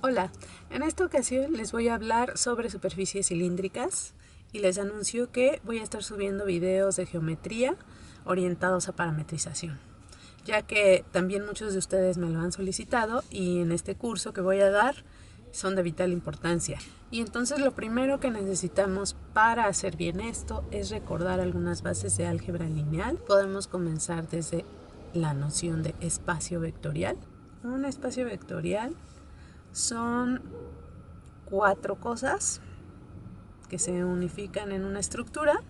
Hola, en esta ocasión les voy a hablar sobre superficies cilíndricas y les anuncio que voy a estar subiendo videos de geometría orientados a parametrización, ya que también muchos de ustedes me lo han solicitado y en este curso que voy a dar son de vital importancia. Y entonces lo primero que necesitamos para hacer bien esto es recordar algunas bases de álgebra lineal. Podemos comenzar desde la noción de espacio vectorial. Un espacio vectorial son 4 cosas que se unifican en una estructura,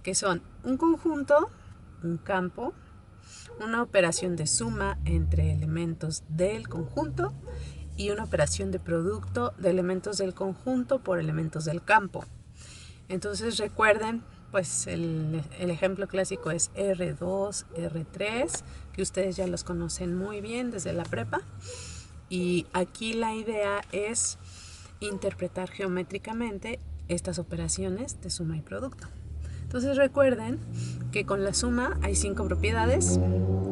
que son un conjunto, un campo, una operación de suma entre elementos del conjunto y una operación de producto de elementos del conjunto por elementos del campo. Entonces recuerden, pues el ejemplo clásico es R2, R3, que ustedes ya los conocen muy bien desde la prepa. Y aquí la idea es interpretar geométricamente estas operaciones de suma y producto. Entonces recuerden que con la suma hay 5 propiedades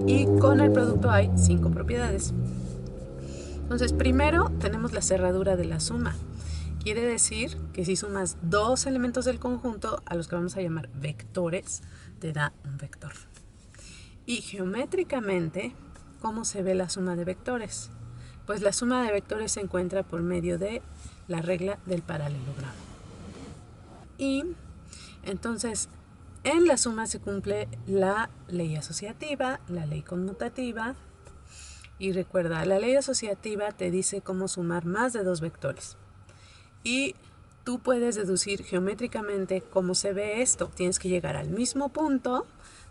y con el producto hay 5 propiedades. Entonces primero tenemos la cerradura de la suma. Quiere decir que si sumas 2 elementos del conjunto, a los que vamos a llamar vectores, te da un vector. Y geométricamente, ¿cómo se ve la suma de vectores? Pues la suma de vectores se encuentra por medio de la regla del paralelogramo. Y entonces en la suma se cumple la ley asociativa, la ley conmutativa. Y recuerda, la ley asociativa te dice cómo sumar más de 2 vectores. Y tú puedes deducir geométricamente cómo se ve esto. Tienes que llegar al mismo punto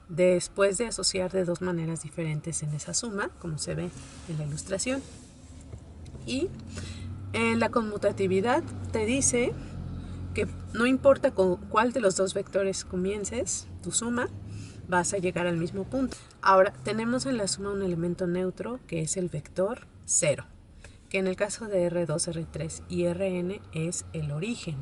después de asociar de 2 maneras diferentes en esa suma, como se ve en la ilustración. Y la conmutatividad te dice que no importa con cuál de los 2 vectores comiences tu suma, vas a llegar al mismo punto. Ahora, tenemos en la suma un elemento neutro que es el vector 0, que en el caso de R2, R3 y Rn es el origen.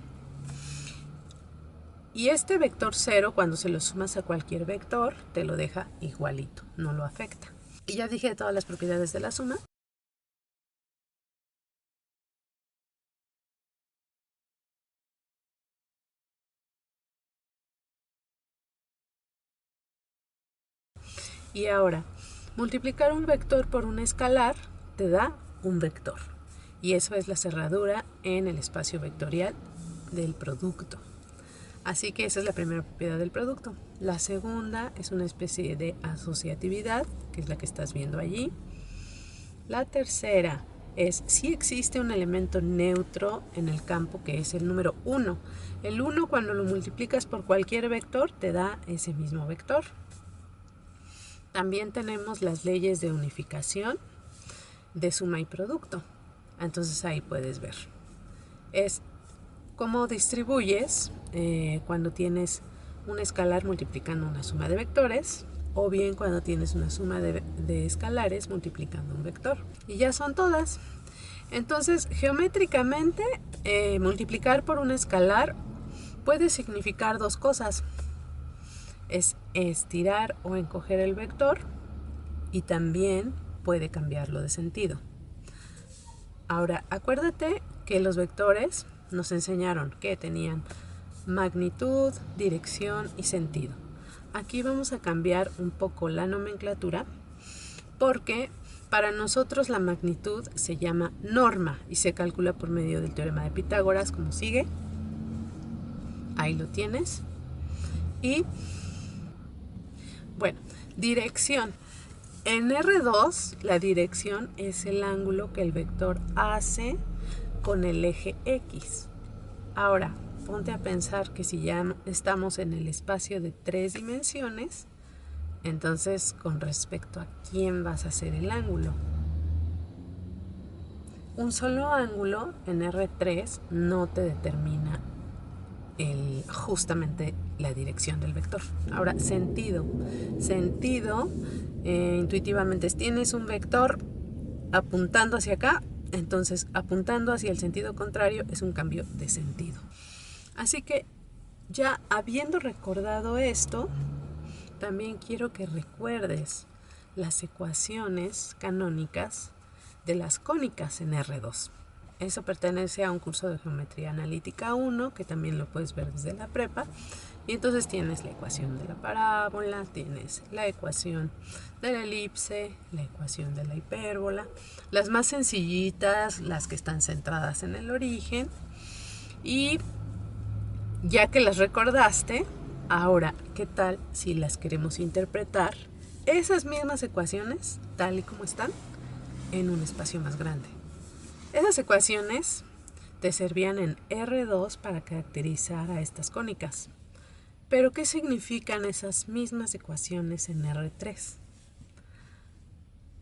Y este vector 0, cuando se lo sumas a cualquier vector, te lo deja igualito, no lo afecta. Y ya dije todas las propiedades de la suma. Y ahora, multiplicar un vector por un escalar te da un vector. Y eso es la cerradura en el espacio vectorial del producto. Así que esa es la primera propiedad del producto. La segunda es una especie de asociatividad, que es la que estás viendo allí. La tercera es si existe un elemento neutro en el campo, que es el número 1. El 1, cuando lo multiplicas por cualquier vector, te da ese mismo vector. También tenemos las leyes de unificación, de suma y producto. Entonces ahí puedes ver. Es cómo distribuyes cuando tienes un escalar multiplicando una suma de vectores, o bien cuando tienes una suma de escalares multiplicando un vector. Y ya son todas. Entonces, geométricamente, multiplicar por un escalar puede significar 2 cosas. Es estirar o encoger el vector, y también puede cambiarlo de sentido. Ahora, acuérdate que los vectores nos enseñaron que tenían magnitud, dirección y sentido. Aquí vamos a cambiar un poco la nomenclatura, porque para nosotros la magnitud se llama norma y se calcula por medio del teorema de Pitágoras, como sigue. Ahí lo tienes. Y bueno, dirección. En R2, la dirección es el ángulo que el vector hace con el eje X. Ahora, ponte a pensar que si ya estamos en el espacio de 3 dimensiones, entonces con respecto a quién vas a hacer el ángulo. Un solo ángulo en R3 no te determina justamente la dirección del vector. Ahora, sentido. Sentido, intuitivamente, tienes un vector apuntando hacia acá, entonces apuntando hacia el sentido contrario es un cambio de sentido. Así que ya habiendo recordado esto, también quiero que recuerdes las ecuaciones canónicas de las cónicas en R2. Eso pertenece a un curso de geometría analítica 1, que también lo puedes ver desde la prepa. Y entonces tienes la ecuación de la parábola, tienes la ecuación de la elipse, la ecuación de la hipérbola, las más sencillitas, las que están centradas en el origen. Y ya que las recordaste, ahora, ¿qué tal si las queremos interpretar, esas mismas ecuaciones, tal y como están, en un espacio más grande? Esas ecuaciones te servían en R2 para caracterizar a estas cónicas. Pero, ¿qué significan esas mismas ecuaciones en R3?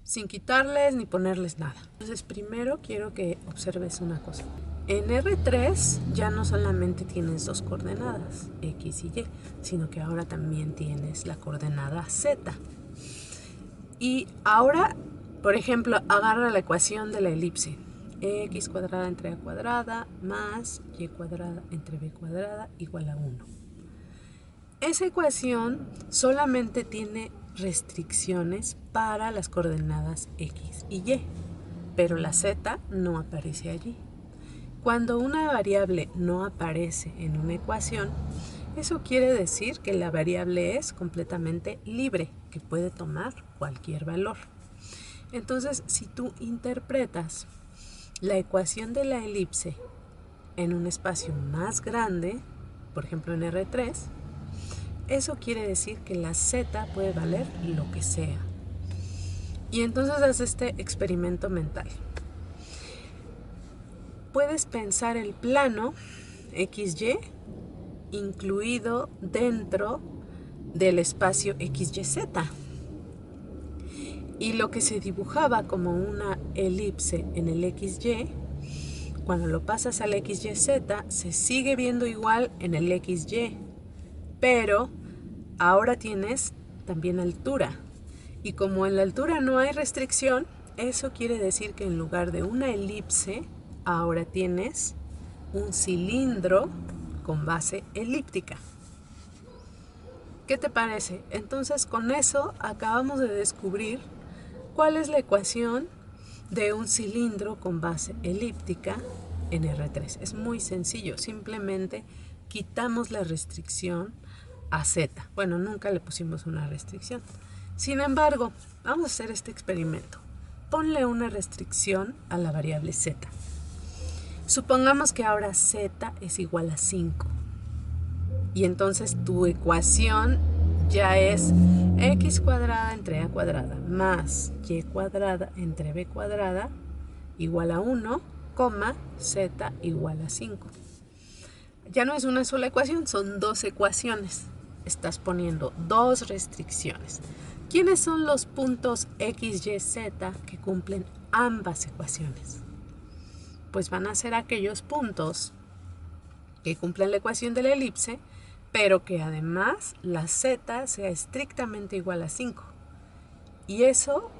Sin quitarles ni ponerles nada. Entonces, primero quiero que observes una cosa. En R3 ya no solamente tienes dos coordenadas, X y Y, sino que ahora también tienes la coordenada Z. Y ahora, por ejemplo, agarra la ecuación de la elipse. X cuadrada entre A cuadrada más Y cuadrada entre B cuadrada igual a 1. Esa ecuación solamente tiene restricciones para las coordenadas X y Y, pero la Z no aparece allí. Cuando una variable no aparece en una ecuación, eso quiere decir que la variable es completamente libre, que puede tomar cualquier valor. Entonces, si tú interpretas la ecuación de la elipse en un espacio más grande, por ejemplo en R3, eso quiere decir que la Z puede valer lo que sea. Y entonces haz este experimento mental. Puedes pensar el plano XY incluido dentro del espacio XYZ. Y lo que se dibujaba como una elipse en el XY, cuando lo pasas al XYZ, se sigue viendo igual en el XY, pero ahora tienes también altura. Y como en la altura no hay restricción, eso quiere decir que en lugar de una elipse, ahora tienes un cilindro con base elíptica. ¿Qué te parece? Entonces, con eso acabamos de descubrir cuál es la ecuación de un cilindro con base elíptica en R3. Es muy sencillo, simplemente quitamos la restricción a Z. Bueno, nunca le pusimos una restricción. Sin embargo, vamos a hacer este experimento. Ponle una restricción a la variable Z. Supongamos que ahora Z es igual a 5. Y entonces tu ecuación ya es X cuadrada entre A cuadrada más Y cuadrada entre B cuadrada igual a 1, Z igual a 5. Ya no es una sola ecuación, son dos ecuaciones. Estás poniendo dos restricciones. ¿Quiénes son los puntos X, Y, Z que cumplen ambas ecuaciones? Pues van a ser aquellos puntos que cumplen la ecuación de la elipse, pero que además la Z sea estrictamente igual a 5. Y eso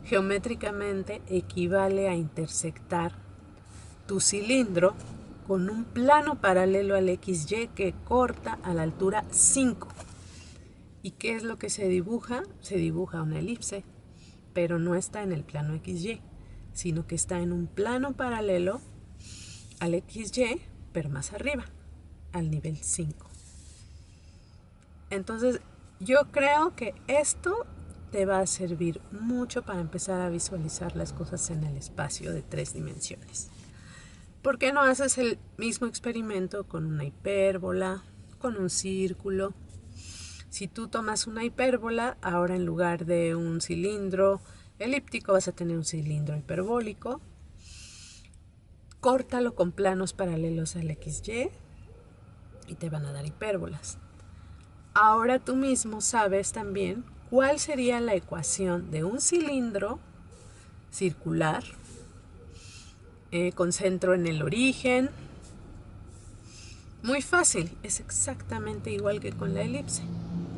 geométricamente equivale a intersectar tu cilindro con un plano paralelo al XY que corta a la altura 5. ¿Y qué es lo que se dibuja? Se dibuja una elipse, pero no está en el plano XY, sino que está en un plano paralelo al XY, pero más arriba, al nivel 5. Entonces, yo creo que esto te va a servir mucho para empezar a visualizar las cosas en el espacio de 3 dimensiones. ¿Por qué no haces el mismo experimento con una hipérbola, con un círculo? Si tú tomas una hipérbola, ahora en lugar de un cilindro elíptico vas a tener un cilindro hiperbólico. Córtalo con planos paralelos al XY y te van a dar hipérbolas. Ahora tú mismo sabes también cuál sería la ecuación de un cilindro circular con centro en el origen. Muy fácil, es exactamente igual que con la elipse,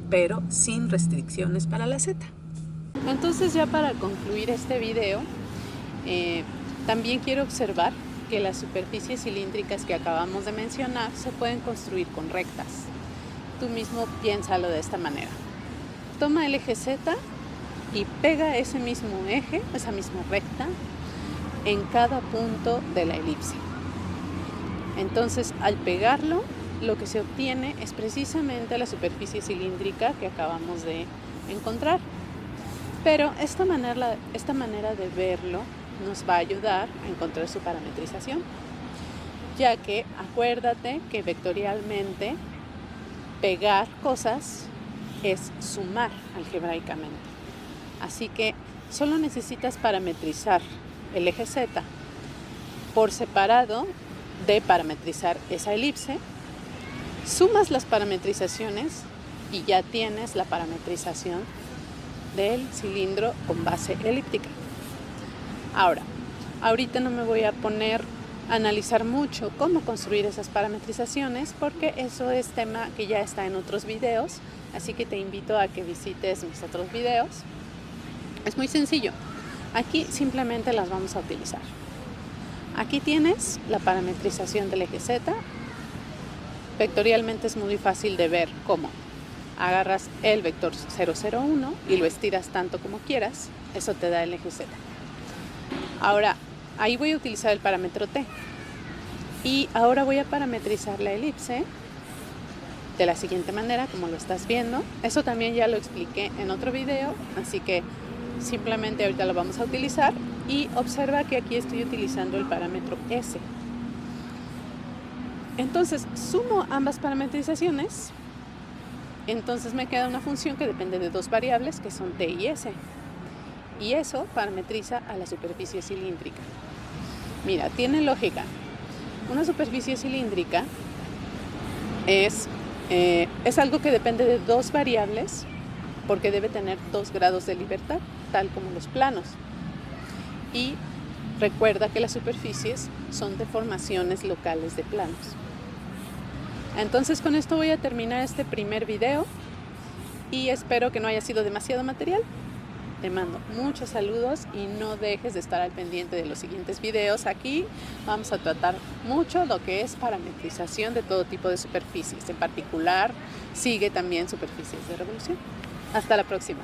pero sin restricciones para la Z. Entonces, ya para concluir este video, también quiero observar que las superficies cilíndricas que acabamos de mencionar se pueden construir con rectas. Tú mismo piénsalo de esta manera. Toma el eje Z y pega ese mismo eje, esa misma recta, en cada punto de la elipse. Entonces, al pegarlo, lo que se obtiene es precisamente la superficie cilíndrica que acabamos de encontrar. Pero esta manera de verlo nos va a ayudar a encontrar su parametrización, ya que acuérdate que vectorialmente pegar cosas es sumar algebraicamente. Así que solo necesitas parametrizar el eje Z por separado de parametrizar esa elipse, sumas las parametrizaciones y ya tienes la parametrización del cilindro con base elíptica. Ahora, ahorita no me voy a poner a analizar mucho cómo construir esas parametrizaciones porque eso es tema que ya está en otros videos, así que te invito a que visites mis otros videos. Es muy sencillo, aquí simplemente las vamos a utilizar. Aquí tienes la parametrización del eje Z. Vectorialmente es muy fácil de ver cómo agarras el vector 0,01 y lo estiras tanto como quieras, eso te da el eje Z. Ahora, ahí voy a utilizar el parámetro T y ahora voy a parametrizar la elipse de la siguiente manera, como lo estás viendo. Eso también ya lo expliqué en otro video, así que simplemente ahorita lo vamos a utilizar y observa que aquí estoy utilizando el parámetro S. Entonces, sumo ambas parametrizaciones, entonces me queda una función que depende de dos variables que son T y S. Y eso parametriza a la superficie cilíndrica. Mira, tiene lógica. Una superficie cilíndrica es algo que depende de dos variables porque debe tener 2 grados de libertad, tal como los planos. Y recuerda que las superficies son deformaciones locales de planos. Entonces con esto voy a terminar este primer video y espero que no haya sido demasiado material. Te mando muchos saludos y no dejes de estar al pendiente de los siguientes videos. Aquí vamos a tratar mucho lo que es parametrización de todo tipo de superficies. En particular, sigue también superficies de revolución. Hasta la próxima.